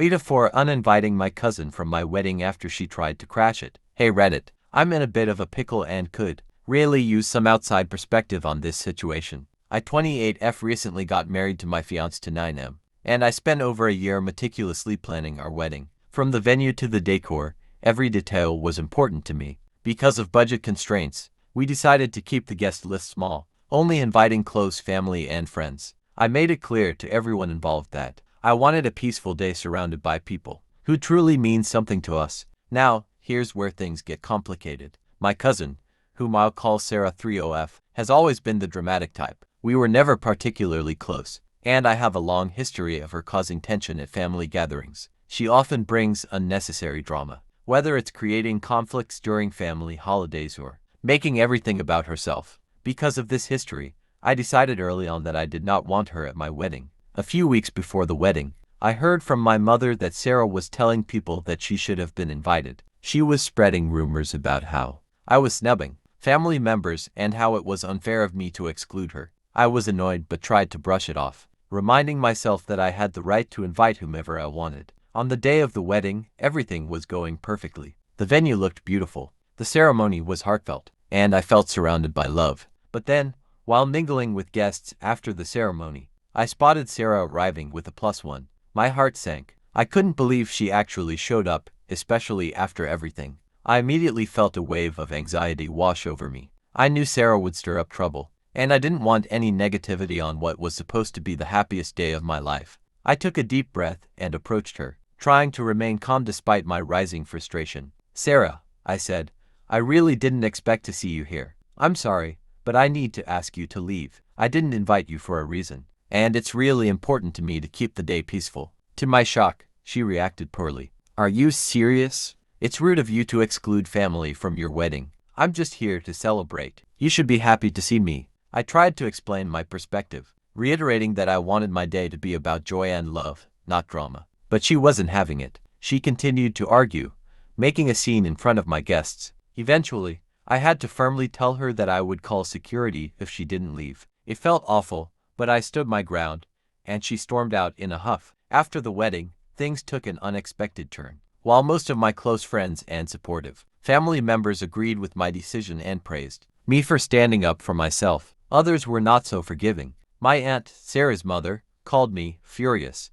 AITA for uninviting my cousin from my wedding after she tried to crash it. Hey Reddit, I'm in a bit of a pickle and could really use some outside perspective on this situation. I 28F recently got married to my fiancée to 9M, and I spent over a year meticulously planning our wedding. From the venue to the decor, every detail was important to me. Because of budget constraints, we decided to keep the guest list small, only inviting close family and friends. I made it clear to everyone involved that I wanted a peaceful day surrounded by people who truly mean something to us. Now, here's where things get complicated. My cousin, whom I'll call Sarah 30F, has always been the dramatic type. We were never particularly close, and I have a long history of her causing tension at family gatherings. She often brings unnecessary drama, whether it's creating conflicts during family holidays or making everything about herself. Because of this history, I decided early on that I did not want her at my wedding. A few weeks before the wedding, I heard from my mother that Sarah was telling people that she should have been invited. She was spreading rumors about how I was snubbing family members and how it was unfair of me to exclude her. I was annoyed but tried to brush it off, reminding myself that I had the right to invite whomever I wanted. On the day of the wedding, everything was going perfectly. The venue looked beautiful, the ceremony was heartfelt, and I felt surrounded by love. But then, while mingling with guests after the ceremony, I spotted Sarah arriving with a +1. My heart sank. I couldn't believe she actually showed up, especially after everything. I immediately felt a wave of anxiety wash over me. I knew Sarah would stir up trouble, and I didn't want any negativity on what was supposed to be the happiest day of my life. I took a deep breath and approached her, trying to remain calm despite my rising frustration. "Sarah," I said, "I really didn't expect to see you here. I'm sorry, but I need to ask you to leave. I didn't invite you for a reason, and it's really important to me to keep the day peaceful." To my shock, she reacted poorly. "Are you serious? It's rude of you to exclude family from your wedding. I'm just here to celebrate. You should be happy to see me." I tried to explain my perspective, reiterating that I wanted my day to be about joy and love, not drama. But she wasn't having it. She continued to argue, making a scene in front of my guests. Eventually, I had to firmly tell her that I would call security if she didn't leave. It felt awful, but I stood my ground, and she stormed out in a huff. After the wedding, things took an unexpected turn. While most of my close friends and supportive family members agreed with my decision and praised me for standing up for myself, others were not so forgiving. My aunt, Sarah's mother, called me furious.